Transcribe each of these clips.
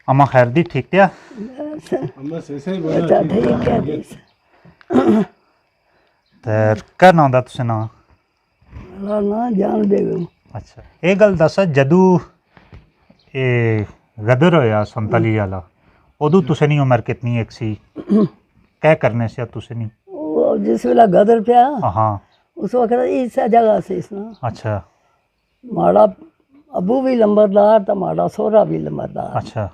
अम्मा खैर दी ठीक थे? क्या नाम दा तुसें नाम? जान बेगम। अच्छा ये गल दस जदू ये गदर होया 47 वाला उदू तुसें नी उम्र कितनी एक सी क्या करने से तुसें नी? वो जिस वेला गदर पिया हाँ उस वक्त इस जगह से इसना अच्छा माड़ा अबू भी लंबरदार तो माड़ा सोहरा भी लंबरदार। अच्छा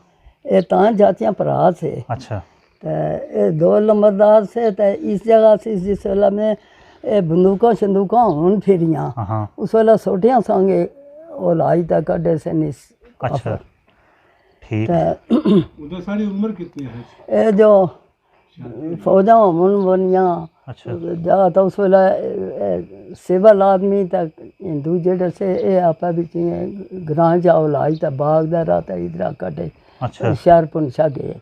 ये तां जातियां भरा से। अच्छा तो ये दो लंबरदार से तो इस जगह से जिस वेला में ये बंदूकों शंदूकों हुन फिरियां हाँ उस वेला सोटियां संगे वो लाई तक कड्डे से निस। अच्छा ठीक। उधर सारी उम्र कितनी है? ये जो फौजा मुन बनिया अच्छा जा तो उस वेला सिविल आदमी तक हिंदू जेड़े से ये आपा भी ग्रां जाओ लाई तो बाग दरा तो इधर कटे अच्छा शहर पुंछा गए।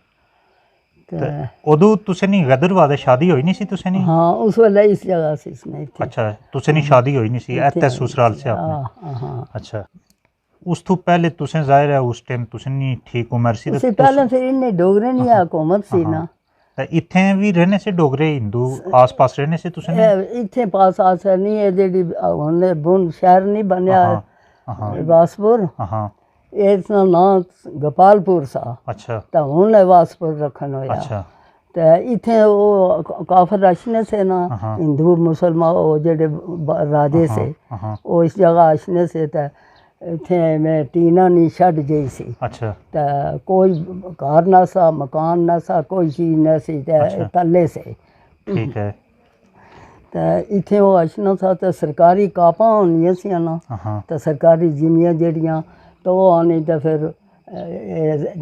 उदू तुसें नी गदर वादे शादी होई नहीं सी तुसें नी? हाँ उस वेले इस जगह से इसमें थी। अच्छा तुसें नी शादी होई नहीं सी ऐते ससुराल से आपने? हाँ हाँ अच्छा उस तो पहले तुसें जाहिर है उस टाइम तुसें नी ठीक उम्र सी उससे पहले फिर इन्हें डोगरे नहीं हुकूमत सी ना ते इत्थे भी रहने से डोगरे हिंदू आस पास रहने से तुसें नी? इतने पास आस नहीं है जेडी हुन बुन शहर नहीं बनया वासपुर हाँ इसका नाम गोपालपुर सा अच्छा तो हुन वासपुर रखन होया। अच्छा तो इतने वो काफर रशने से ना हिंदू मुसलमान वो जेडे राजे से हाँ वो इस जगह आशने से तो इतने में टीना नहीं छड़ गई सी। अच्छा तो कोई घर ना सा मकान ना सा कोई चीज़ ना सी तो तले से ठीक है। तो इतने वो अशना सा तो सरकारी कापां होनियां सी ना हाँ तो सरकारी जिमियां जेड़ियां तो वो आनी तो फिर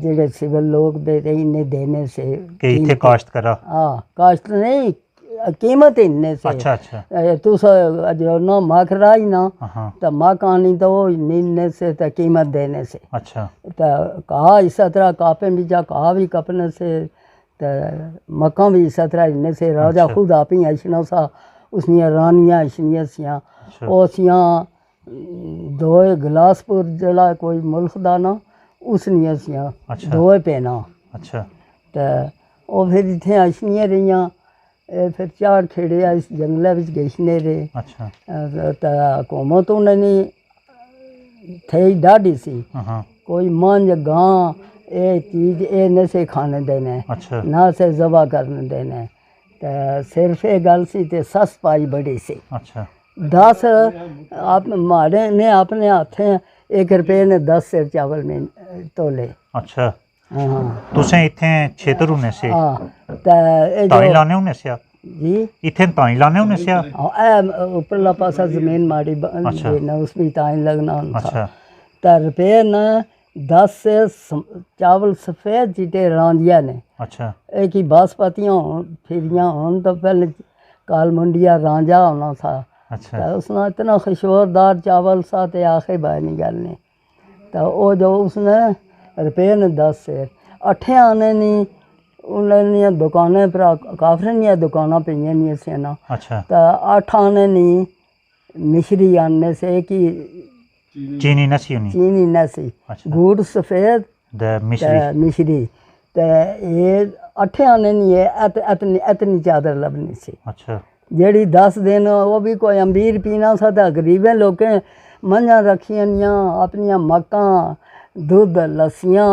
जेड़े सिविल लोग दे इन्हें देने से कि इत्थे काश्त करा? हाँ काश्त नहीं कीमत इन्ने से। अच्छा अच्छा तुस जो ना मख राई ना हाँ तो मख आनी तो वो इन्ने से तो कीमत देने से। अच्छा तो कहा इस तरह कापे भी जा कहा भी कपने से तो मक्का भी इस तरह इन्ने से राजा खुद आप ही ऐसना सा उसनिया रानियाँ ऐसनियाँ सियाँ वो सियाँ दोए गिलासपुर जिला कोई मुल्क दा ना उसनियाँ सियाँ दोए पेना। अच्छा तो वो फिर इतने ऐसनियाँ रहियाँ फिर चार खेड़े इस जंगल में गईसने रहे। अच्छा तो हुकूमत उन्होंने थी डाढ़ी सी हाँ कोई मंझ गां ये चीज़ ये न से खाने देने अच्छा ना से जबा करने देने तो सिर्फ ये गल सी ते सस पाई बड़ी सी। अच्छा 10 आप माड़े ने अपने हाथें 1 रुपये ने 10 सेर चावल में तोले। अच्छा हाँ तुसें इत्थे क्षेत्र होने से हाँ तो ताई लाने होने से जी इत्थे ताई लाने होने से ऊपरला पासा जमीन माड़ी देना उस भी ताई लगना अच्छा तो रुपये न 10 से चावल सफ़ेद चिटे रांधिया ने अच्छा एक ही बासपतियाँ हो फिरियाँ हो तो पहले काल मुंडिया रांझा होना था। अच्छा तो उसने इतना खुशबूदार चावल सा तो आखे बाय नहीं गल ने तो वो जो उसने रुपये ने 10 सेर 8 आने नहीं उन्हें दुकानें पर काफरन दुकानें पे नहीं से ना। अच्छा तो 8 आने नहीं मिश्री आने से कि चीनी नसी होनी चीनी नसी अच्छा गुड़ सफ़ेद मिश्री तो ये 8 आने नहीं है इतनी चादर लभनी सी। अच्छा जेड़ी 10 दिन वो भी कोई अमीर पीना सा तो गरीबें लोकें मंझा रखियां अपनियां मक्कां दूध लस्सियां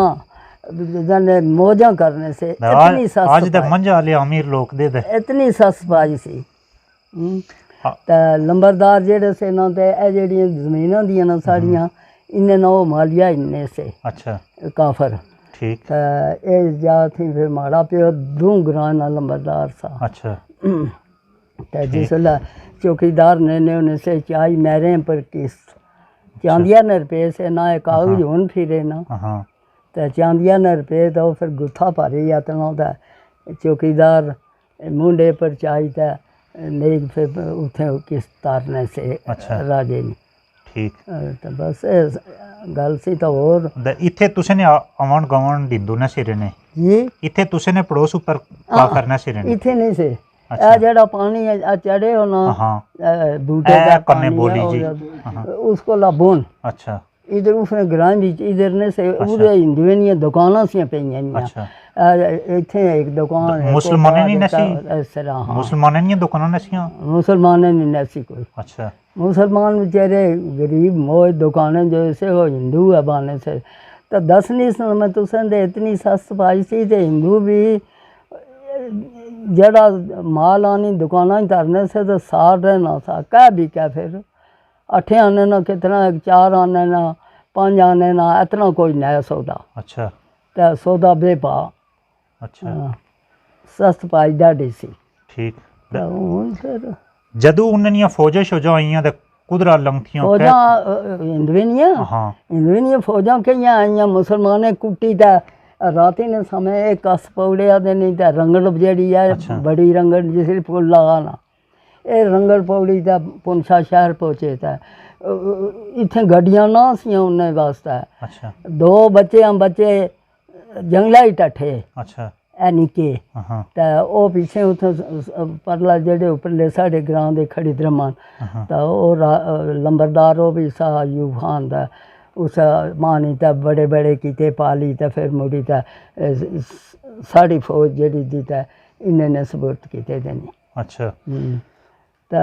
जाने मौजा करने से इतनी सस आज तक मंझा वाले अमीर लोग दे दे इतनी सस पाई सी। तो लंबरदार जेड़े से ना तो ये जेड़ियां जमीनां दियां ना साड़ियां इन्हें ना वो मालिया इन्ने से अच्छा काफर ठीक तो ये जा थी फिर माड़ा प्यो दूं ग्रां ना लंबरदार सा। अच्छा तो जिस वेला चौकीदार ने उन्हें से चाई मेरे पर किस्त चांदिया ने रुपये से ना एक कागज हुन फिरे ना हाँ तो चांदिया ने रुपये तो फिर गुत्था भरे जातना तो चौकीदार मुंडे पर चाई तो नहीं फिर उठे किस्त तारने से राजे ने ठीक तो बस गल सी तो और इत्थे तुसें ने आवन गवन हिंदू ने सिरे ने जी इत्थे तुसें ने पड़ोस ऊपर का करना सिरे ने इत्थे नहीं से अच्छा जेड़ा पानी चढ़े हो ना हाँ बूटे का कन्ने पानी बोली है जी उसको ला बुन अच्छा इधर उसने ग्रां बीच इधर ने से उधर हिंदुए नी दुकानां सी पईयां नी अच्छा इत्थे एक दुकान है मुसलमाने नहीं नसी इस तरह हाँ मुसलमाने नहीं दुकानां नसियां मुसलमान नहीं नसी कोई अच्छा मुसलमान बेचारे गरीब मोह दुकानें जो से वो हिंदू है बाने से तो दस नहीं सन मैं तुसें दे इतनी सस्त पाई सी ते हिंदू भी जड़ा माल आनी दुकाना धरने से तो सार रहना सा कह भी क्या फिर 8 आने ना कितना 4 आने ना 5 आने ना इतना कोई नया सौदा अच्छा तो सौदा बेपा अच्छा सस्त पाई डाढ़ी सी ठीक तो हुन फिर जदों उन्हां फौजां शौजां आईयां ते कुदरा लंघतियां फौजां हिंदुनियां हाँ हिंदुनियां फौजां कईयां आईयां मुसलमानें कुट्टी ते राती ने समय एक कस पौड़िया दे नहीं ते रंगड़ जेड़ी है बड़ी रंगड़ जिस पुल लगाना ये रंगड़ पौड़ी ते पुंछा शहर पहुँचे ते इत्थे गड्डियां ना सियां उन्ने वास्ते अच्छा 2 बच्चे जंगला ही टट्ठे अच्छा ए निके हाँ ते ओ पीछे उत्थे परला जेड़े उपरले साढ़े ग्रां दे खड़ी द्रमन ते ओ लंबरदार ओ भी सा अयूब खान दा उस मानी ते बड़े बड़े कीते पाली ते फिर मुड़ी ते साड़ी फौज जेड़ी दी ते इन्ने ने सबूत कीते देने अच्छा ते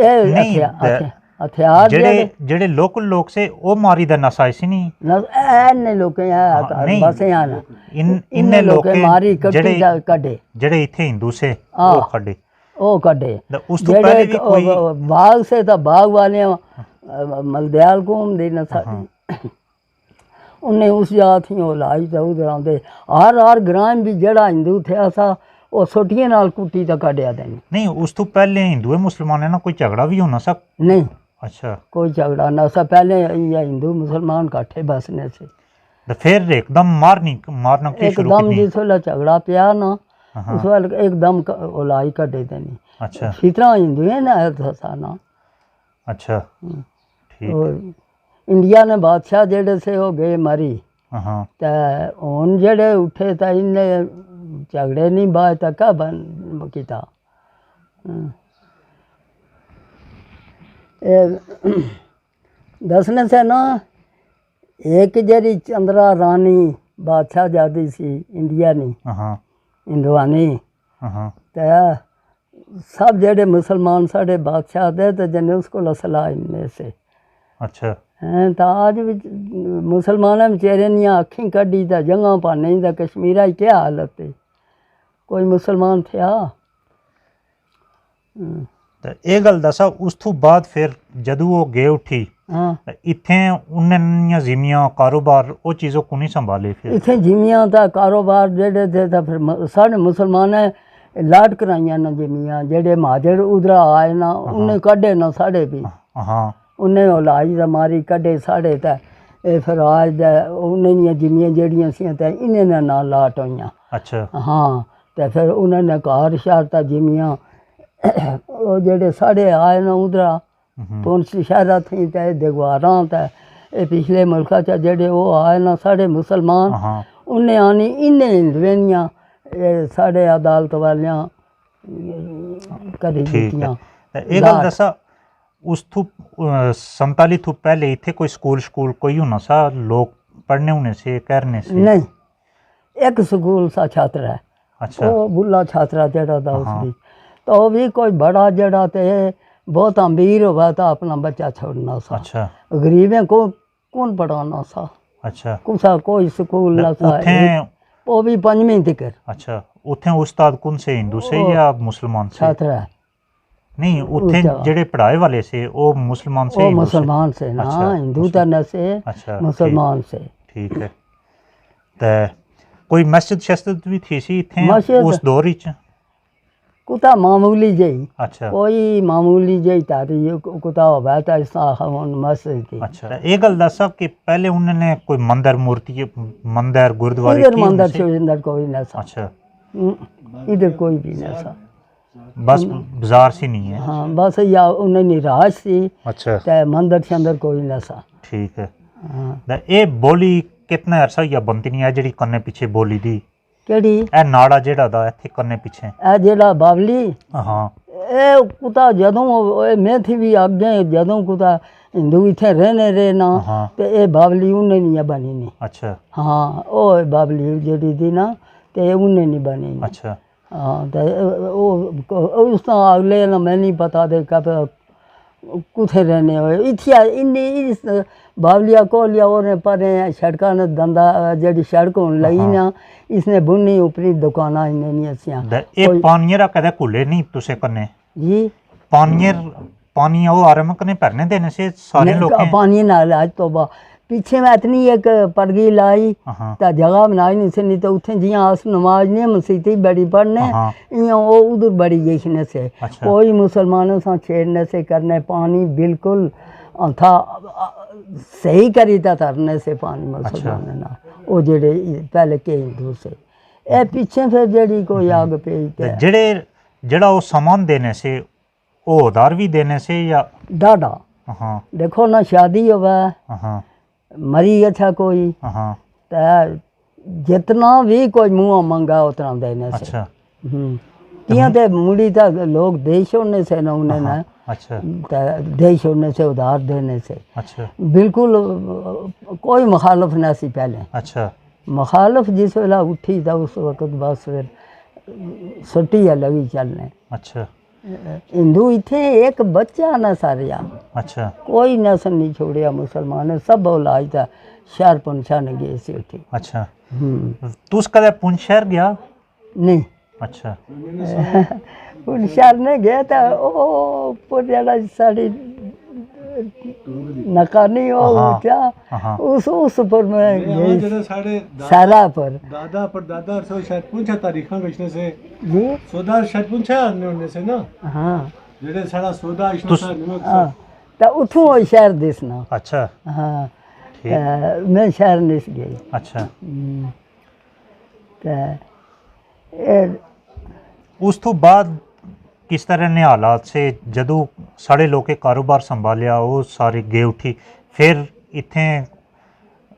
ए हथियार जेड़े जेड़े लोकल लोग से ओ मारी दा नसाई सी नहीं इन्ने लोकें बस आना इन्ने लोकें मारी कट्टी कड्डे जेड़े इत्थे हिंदू से ओ खड्डे ओ कड्डे उस तो पहले भी कोई बाग से तो बाग वाले मलदयाल कौम दी न उन्हें उस जात ही ओ लाई ते उधर आंदे हर ग्रां भी जेड़ा हिंदू थे असा ਉਹ ਛੋਟੀਆਂ ਨਾਲ ਕੁੱਟੀ ਤਾਂ ਕੱਢਿਆ ਦੇਣੀ ਨਹੀਂ ਉਸ ਤੋਂ ਪਹਿਲੇ ਹਿੰਦੂ ਮੁਸਲਮਾਨਾਂ ਨਾਲ ਕੋਈ ਝਗੜਾ ਵੀ ਹੋਣਾ ਸਕ नहीं अच्छा कोई झगड़ा ना सा पहले ये हिंदू मुसलमान इकट्ठे बसने से तो फिर एकदम मारना की शुरू एकदम की जिस वेले झगड़ा पिया ना उस वेले एकदम ओलाई कटे देनी अच्छा फितरा हिंदू है ना था ना अच्छा ठीक और इंडिया ने बादशाह जेड़े से हो गए मरी हाँ ते हुन जेड़े उठे ते इन्ने झगड़े नहीं बाय तक का बन किता दसने से ना एक जरी चंद्रा रानी बादशाह जाती सी इंडिया नी हाँ हिंदुआनी हाँ ते सब जेड़े मुसलमान साढ़े बादशाह दे ते जने उसको सलाह इनने से अच्छा हैं तो आज भी मुसलमान बेचारे निया अखीं कड्डी ते जंगा पाने ते कश्मीरा की क्या हालत है कोई मुसलमान थे तो ये गल दसा उस तो बाद फिर जदू वो गए उठी हाँ इत्थे उन्हें जिमियां कारोबार वो चीज़ों को नहीं संभाले फिर इत्थे जिमियां दा कारोबार जेड़े थे तो फिर साढ़े मुसलमान लाट कराइया ना जिमियां जेड़े महाजर उधर आए ना उन्हें कड्डे ना साढ़े भी हाँ उन्हें इलाज दा मारी कड्डे साढ़े ते फिर आज उन्हें जिमियां जेड़ियां सी ते इन्हें ना लाट होइयां अच्छा हाँ तो फिर उन्होंने घर शारता जिमियां वो जेड़े साढ़े आए ना उधरा पुंछ शहरा थी ते दगवारां ते पिछले मुल्का च जेड़े वो आए ना साढ़े मुसलमान उन्हें आनी इन्हें हिंदुनियां साढ़े अदालत वालियां करी दित्तियां ये गल दसा उस तो 47 तो पहले इत्थे कोई स्कूल कोई होना सा लोग पढ़ने होने से करने से नहीं एक स्कूल सा छात्र है अच्छा वो बुला छात्रा जड़ा था उसकी तो वो भी कोई बड़ा जड़ा ते बहुत अमीर हुआ था अपना बच्चा छोड़ना सा अच्छा गरीबें को कौन पढ़ाना सा अच्छा कुसा कोई स्कूल ना सा वो भी 5वीं तक अच्छा उथे उस्ताद कौन से हिंदू से या मुसलमान से छात्र है नहीं उथे जेड़े पढ़ाए वाले से वो मुसलमान से वो मुसलमान से ना हिंदू तो न से अच्छा मुसलमान से ठीक है तो कोई मस्जिद भी थी सी इत्थे उस दौर विच कुता मामूली जही अच्छा कोई मामूली जही तारी कुता होवे ता इस मस्जिद थी अच्छा ये गल दसा कि पहले उन्होंने कोई मंदिर गुरुद्वारे इधर मंदिर से इधर कोई ना सा अच्छा इधर कोई भी ना सा बस बाजार से नहीं है हाँ बस या उन्हें निराश सी अच्छा ते मंदिर के अंदर कोई ना सा ठीक है ये बोली कितना अरसा या बनती नहीं है जेडी कन्ने पीछे बोली दी केड़ी ए नाड़ा जेड़ा दा इत्थे कन्ने पीछे ए जेड़ा बावली हाँ ए कुता जदों मैं थी भी अगे जदों कुता हिंदू इत्थे रहने रहे ना हाँ। ते ये बावली उन्हें नहीं बनी नहीं। अच्छा हाँ ओ बावली जेडी थी ना ते उन्हें नहीं बनी नहीं। अच्छा हाँ तो उस तो अगले ना मैं नहीं पता दे कब कुथे रहने हुए इतिया इन्नी इस बावलिया को लिया और परे सड़का ने धंधा जेडी सड़क होने लगी ना इसने बुनी ऊपरी दुकाना इन्हें नहीं असियां ये पानियरा कदे कुले नहीं तुसे कने जी पानी वो आरम कने भरने देने से सारे लोग पानी नाल आज तो पीछे में इतनी एक पड़गी लाई हाँ तो जगह बनाई नहीं सी नहीं तो उठे जियां अस नमाज नहीं मसीती बड़ी पढ़ने हाँ। इयां वो उधर बड़ी गई से अच्छा। कोई मुसलमानों से छेड़ने से करने पानी बिल्कुल था सही करी था तरने से पानी मुसलमानों ना वो जेड़े पहले के हिंदू से ए पीछे फिर जेड़ी कोई आग पे जेड़े जेड़ा वो सामान देने से वो उधार भी देने से या डाडा हाँ देखो ना शादी होवे हाँ मरी अच्छा कोई हाँ तो जितना भी कोई मुँह मंगा उतना देने से अच्छा किया ते मुड़ी तक लोग दे छोड़ने से ना उन्हें ना अच्छा दे छोड़ने से उधार देने से अच्छा बिल्कुल कोई मुखालफ ना सी पहले अच्छा मुखालफ जिस वेला उठी था उस वक्त बस फिर सुटी लगी चलने अच्छा हिंदू इथे एक बच्चा ना सारिया अच्छा कोई नस्ल नहीं छोड़िया मुसलमान सब औलाद था शहर पुंछा ने गए सी उठी अच्छा तुस कदे पुंछ शहर गया नहीं अच्छा पुंछ शहर ने गया था ओ पुराना साड़ी नकानी हो क्या उस पर मैं गई सारा पर दादा पर दादा सो शायद पूछा तारीखां विचने से जी सौदा शायद पूछा होने से ना हाँ जेड़े सारा सौदा इसमें सा निमक हाँ तो उठूं वो शहर दिसना अच्छा हाँ मैं शहर नहीं गई अच्छा उस तो बाद किस तरह ने हालात से जदों साढ़े लोग कारोबार संभालिया वो सारी गे उठी फिर इत्थे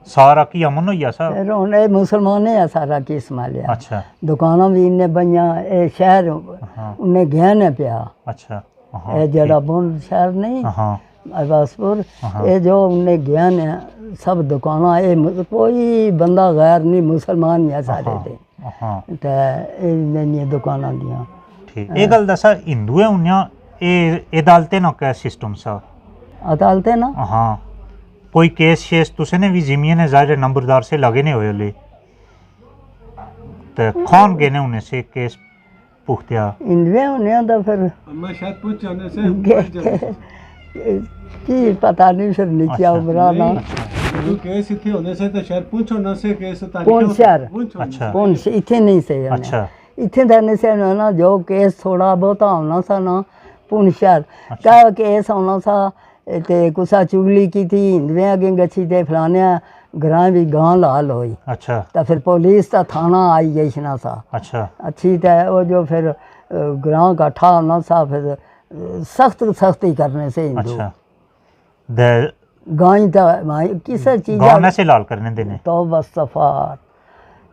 सारा की अमन हो गया सा फिर हुन एह् मुसलमानें आ सारा की संभालिया अच्छा दुकानां भी इन्ने बइयां एह् शहर उन्ने गहने पिया अच्छा एह् जेह्ड़ा बुंड शहर नहीं हाँ अरबासपुर ये जो उन्ने गहने सब दुकानां एह् कोई बंदा गैर नहीं मुसलमान ही सारे दे ते इन्नियां दुकानां दियां ठीक ये गल दसा हिंदू है उन्या ए अदालतें ना क्या सिस्टम सा अदालतें ना हाँ कोई केस शेस तुसे ने भी जिमिया ने जाहिर नंबरदार से लगे ने होए ले तो कौन गए ने उन्हें से केस पुख्तिया इंडिया होने तो फिर मैं शायद पूछ जाने से की पता नहीं फिर नीचे उभरा ना तो केस इथे होने से तो शायद पूछो ना से केस तारीख कौन शहर अच्छा कौन से इथे नहीं से अच्छा इथे देने से ना जो केस थोड़ा बहुत होना सा ना पुंछ शहर क्या केस होना सा ते कुसा चुगली की थी हिंदुएं अगे गच्छी ते फलाने ग्रां भी गां लाल हुई अच्छा तो फिर पुलिस का थाना आई गई ना सा अच्छा अच्छी तो वो जो फिर ग्रां इकट्ठा होना सा फिर सख्ती करने से हिंदू अच्छा दे गाय तो किसी चीज गांव से लाल करने देने तो बस सफार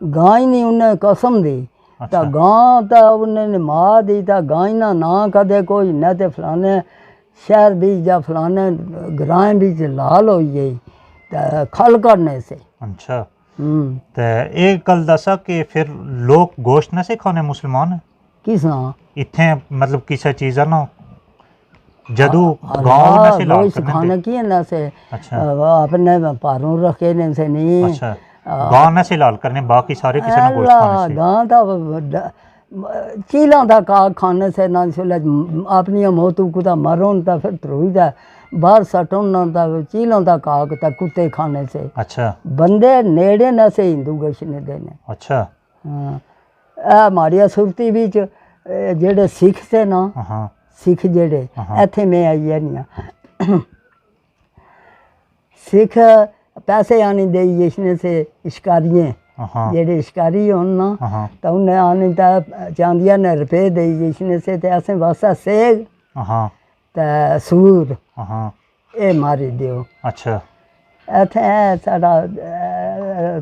गाय नहीं उन्हें कसम दी अच्छा। तो गां तो उन्हें मां दी तो गाय ना कदे कोई न ते फलाने शहर भी या फलाने ग्रां भी लाल हो गई तो खल करने से अच्छा तो एक गल दसा कि फिर लोग गोश्त न से खाने मुसलमान किस ना इत्थे मतलब किसी चीज़ ना जदू गांव न से लाल गोश्त खाने की न से अच्छा अपने पारों रखे ने से नहीं अच्छा गांव न से लाल करने बाकी सारे किसी ने गोश्त खाने से गां तो चीलों का काग खाने से ना अपनी मौतू कुदा मरो तो फिर त्रुई जा बाहर सटो ना तो चीलों का काग तो कुत्ते खाने से अच्छा बंदे नेड़े न से हिंदू गशने देने अच्छा हाँ हमारी सुरती बिच जेड़े सिख से ना हाँ सिख जेड़े इत्थे मैं आई नहीं सिख पैसे आने दे गशने से शिकारियाँ जेड़े शिकारी होन ना तो उन्हें आने चांदिया ने रुपये दे गशने से असें वास्ता सेग तो सूर ये मारी दियो अच्छा इत्थे साढ़ा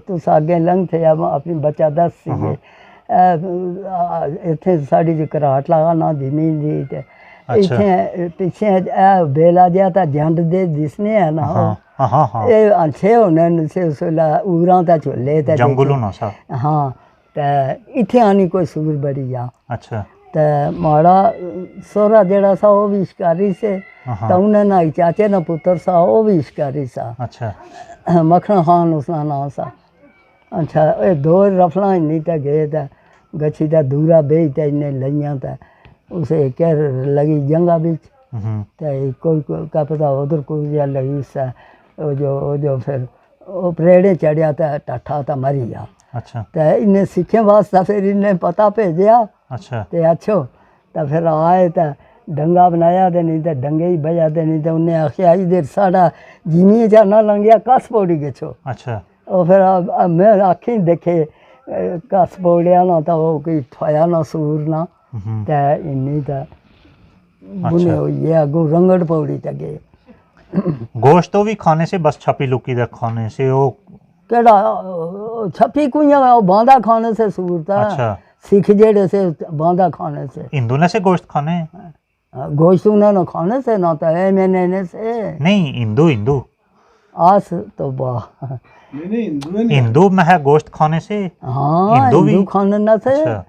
तुस अगे लंघ थे अपनी बच्चा दस सीगे इत्थे साड़ी जी घराट लगा ना जमीन जी ते ਇੱਥੇ ਪਿੱਛੇ ਇਹ ਬੇਲਾ ਜਿਹਾ ਤਾਂ ਜੰਡ ਦੇ ਦਿਸਨੇ ਆ ਨਾ ਹਾਂ ਇਹ ਅੱਛੇ ਹੋਣੇ ਨੇ ਸੇ ਉਸਲਾ ਉਰਾਂ ਤਾਂ ਝੋਲੇ ਤਾਂ ਜੰਗਲ ਹੋਣਾ ਸਾ ਹਾਂ ਤੇ ਇੱਥੇ ਆਣੀ ਕੋਈ ਸੂਰ ਬੜੀ ਆ ਅੱਛਾ ਤੇ ਮਾੜਾ ਸੋਹਰਾ ਜਿਹੜਾ ਸਾ ਉਹ ਵੀ ਸ਼ਿਕਾਰੀ ਸੇ ਤਾਂ ਉਹਨਾਂ ਨਾਲ ਚਾਚੇ ਦਾ ਪੁੱਤਰ ਸਾ ਉਹ ਵੀ ਸ਼ਿਕਾਰੀ ਸਾ ਅੱਛਾ ਮੱਖਣ ਖਾਨ ਉਸਦਾ ਨਾਂ ਸਾ ਅੱਛਾ ਇਹ ਦੋ ਰਫਲਾਂ ਇੰਨੀ ਤਾਂ ਗਏ ਤਾਂ ਗੱਛੀ ਦਾ ਦੂਰਾ ਬੇਈ ਤਾਂ ਇੰਨੇ ਲਈਆਂ ਤਾਂ ਉਸੇ ਕਹਿ लगी जंगा बीच तो कोई का पता उधर कोई या लगी सा जो फिर वो परेड़े चढ़िया तो टाठा तो मरी गया अच्छा तो इन्हें सीखे वास्ता फिर इन्हें पता भेजा अच्छा तो अच्छो तो फिर आए तो डंगा बनाया तो नहीं तो डंगे ही बजा तो नहीं तो उन्हें आखिया इधर साढ़ा जिमी जा ना लंघ गया कस पौड़ी के छो अच्छा और फिर मैं आखी देखे कस पौड़िया ना तो वो कोई ठोया ना सूर ना तो इन्नी तो बुने हुई है अगू रंगड़ पौड़ी तक गए गोश्त तो भी खाने से बस छपी लुकी दे खाने से वो केड़ा छपी कुइयां बांदा खाने से सूरता अच्छा सिख जेड़े से बांदा खाने से हिंदू ने से गोश्त खाने गोश्त उन्हें खाने से ना तो है मैंने से नहीं हिंदू हिंदू आस तो वाह नहीं हिंदू में है गोश्त खाने से हाँ हिंदू भी? हिंदू खाने ना से अच्छा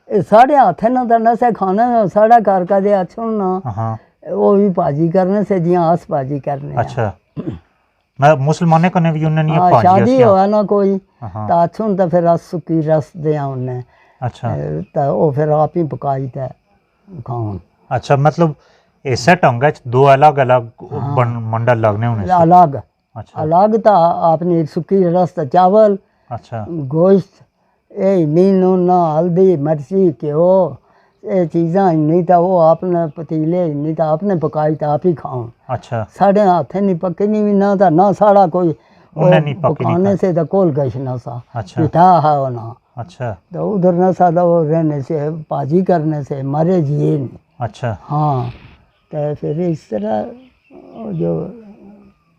साढ़े हाथ ना तो नशे खाने साढ़ा घर का दे अच्छो ना हाँ वो भी भाजी करने से जियां आस भाजी करने अच्छा मैं मुसलमाने कने भी उन्हें नहीं हाँ पाजी शादी ऐसी हुआ ना कोई हाँ तो अच्छो तो फिर अस सुकी रस दिया उन्हें अच्छा तो वो फिर आप ही पकाई तो खाऊं अच्छा मतलब ऐसे ढंग दो अलग अलग मंडल लगने होने से अलग अच्छा अलग तो आपने सुकी रस तो चावल अच्छा गोश्त ये नीनू ना हल्दी मिर्ची घ्यो ये चीज़ां नहीं तो वो आपने पतीले नहीं तो आपने पकाई तो आप ही खाओ अच्छा साढ़े हाथे नहीं पकनी भी ना तो ना साड़ा कोई उन्हें नहीं पकनी पकाने से तो कोल गश ना सा अच्छा पिठा है वो ना अच्छा तो उधर ना सा तो वो रहने से भाजी करने से मरे जिए नहीं अच्छा हाँ तो फिर इस तरह वो जो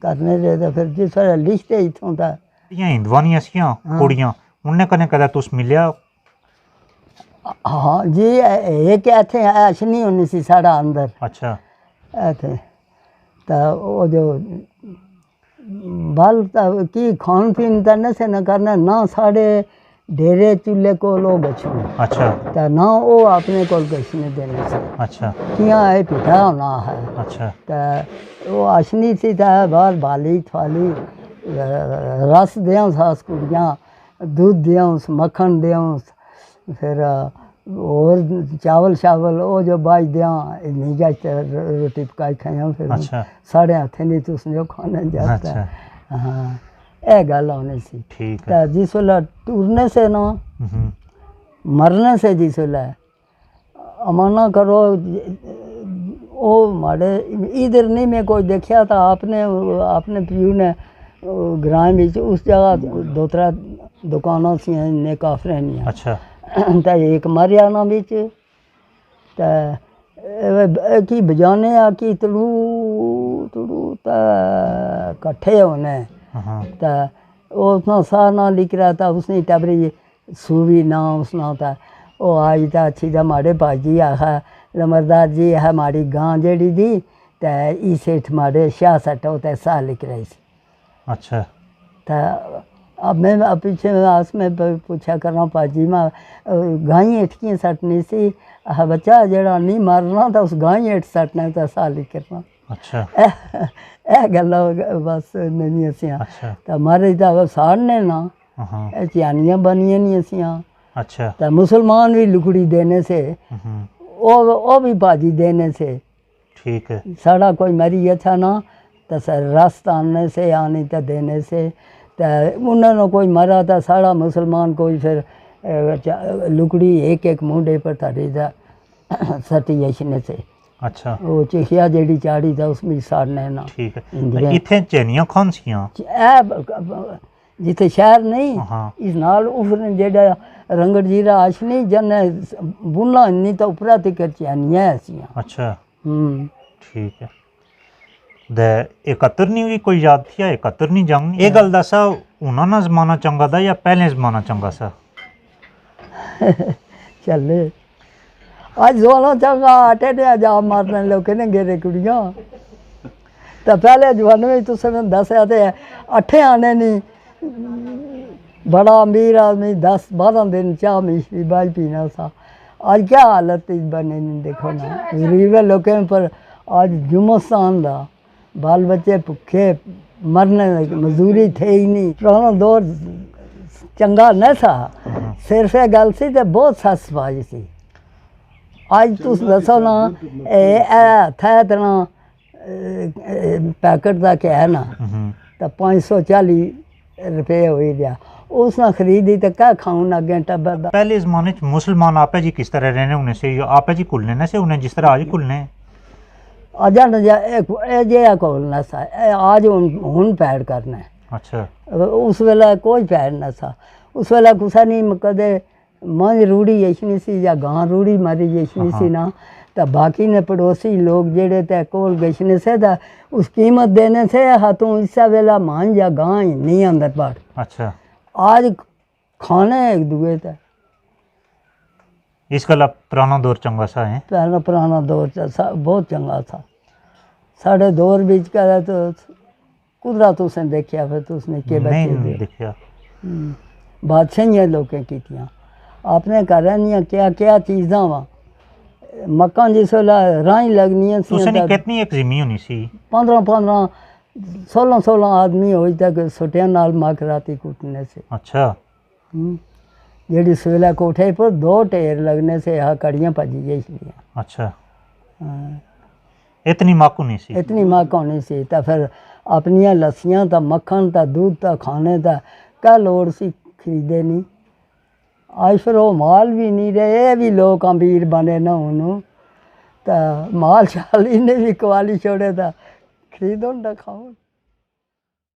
करने दे तो फिर जिस तरह लिखते इतों था हिंदुआ नहीं ऐसियां कुड़ियां उन्हें कने कदा तुस मिलिया हाँ जी एक इतने ऐश नहीं होनी सी साढ़ा अंदर अच्छा इतने तो वो जो बल की खान पीन तो नशे न करना ना साढ़े डेरे चूल्हे को लोग गछने अच्छा तो ना वो अपने को गछने देने से अच्छा किया है पिठा होना है अच्छा तो वो अशनी सी था बाहर बाली थवाली रस दें सास कुड़ियाँ दूध दें मक्खन दें फिर और चावल शावल वो जो बाज दें नहीं जाते रोटी पकाई खाया फिर अच्छा साढ़े हाथे नहीं तो उसने खाने जाता अच्छा हाँ ये गल होनी सी ठीक है तो जिस वेला टूरने से ना मरने से जिस वेला अमाना करो वो माड़े इधर नहीं मैं कोई देखा था आपने आपने पीयू ने ग्राम में उस जगह दो त्रै दुकानों सी ने काफरे नहीं अच्छा तो एक मरिया ना बिच तो की बजाने आ कि तड़ू तड़ू तो कट्ठे होने हाँ तो उसना सा ना लिख रहा था उसने टबरी सूवी ना उसना था वो आई था अच्छी था माड़े भाजी आखा लमरदार जी है हमारी गां जेड़ी दी तो इस सेठ माड़े शाह सटो तो सा लिख रही थी अच्छा तो अब मैं पीछे आस में पूछा कर रहा हूँ पाजी माँ गाई एठकियाँ सटनी सी बच्चा जरा नहीं मारना तो उस गाई एठ सटना तो सा लिख करना अच्छा ए गल बस नहीं असियां अच्छा तो मारे तो साड़ने ना हाँ चियानियाँ बनिया नहीं असियां अच्छा तो मुसलमान भी लुकड़ी देने से वो भी भाजी देने से ठीक है साड़ा कोई मरी अच्छा ना तो सर रस तानने से आनी तो देने से तो उन्होंने कोई मरा था साड़ा मुसलमान कोई फिर लुकड़ी एक एक मुंडे पर थारी था सटी ऐसने से अच्छा वो चिखिया जेड़ी चाड़ी था उसमें साड़ने ना ठीक है इथे चेनियां खान सियां जिथे शहर नहीं हाँ इस नाल उफरने जेड़ा रंगड़ जीरा आशनी जन बुना नहीं तो उपरा तक चैनियां ऐसियां अच्छा ठीक है दे 71 नहीं हुई कोई याद थी 71 नहीं जंग ये गल दसा उन्होंने जमाना चंगा था या पहले जमाना चंगा सा चल ਅੱਜ ਜ਼ੋਨੋਂ ਚੰਗਾ ਆਟੇ ਨੇ ਜਾ ਮਾਰਨੇ ਲੋਕ ਨੇ ਗੇਰੇ ਕੁੜੀਆਂ ਤਾਂ ਪਹਿਲੇ ਜਵਾਨੇ ਵਿੱਚ ਤੁਸੀਂ ਮੈਨੂੰ ਦੱਸਿਆ ਤੇ ਅੱਠੇ ਆਨੇ ਨਹੀਂ बड़ा अमीर आदमी 10-12 दिन चाह मिश्री बाज पीना सा आज क्या हालत बने नहीं देखो ना गरीब लोगों पर आज जुम्मस्तान दा बाल बच्चे भुखे मरने मजदूरी थे ही नहीं पुराना दौर चंगा न था सिर्फ ये गल सी ते बहुत सस पाई सी आज तुस दसो ना थे इतना पैकेट का क्या है ना तो 540 रुपये हो ही गया उस ना खरीदी तो क्या खाऊं ना अगे टब्बर दा पहले ज़माने च मुसलमान आपे जी किस तरह रहने होने से आपे जी कुलने ने से उन्हें जिस तरह आज कुलने अजा न जे कोलना सा आज हुन पैड करना है अच्छा उस वेला कोई पैड ना सा उस वेला कुसा नहीं कदे मंझ रूढ़ी यशनी सी या गां रूढ़ी मारी यशनी सी ना तो बाकी ने पड़ोसी लोग जेड़े ते कोल गशने से ता उस कीमत देने से हाथों इसा वेला मान या गां ही नहीं अंदर पड़ अच्छा आज खाने एक दूए ते इस गला पुराना दौर चंगा सा है पहला पुराना दौर बहुत चंगा था साढ़े दौर बीच का तो कुदरत उसने देखा फिर तो उसने के बच्चे नहीं दे देखा बादशाहियाँ लोकें कीतियाँ आपने करानियाँ क्या क्या चीज़ां वा मक्कां जिस वेला राही लगनियां सी तुसें कितनी एक ज़मीन होनी सी 15 16 आदमी हो तक सुटिया नाल मक राती कुटने से अच्छा जेड़ी सवेला कोठे पर 2 ढेर लगने से यहाँ कड़ियाँ भजी गई इसलिए अच्छा इतनी मक होनी सी इतनी मक होनी सी तो फिर अपनियां लस्सियां तो मक्खन तो दूध तो खाने का क्या लोड़ सी खरीदे नहीं आज फिर वो माल भी नहीं रहे ये भी लोग अमीर बने ना हूँ तो माल शाल इन्हें भी कवाली छोड़े था खरीदो ना खाओ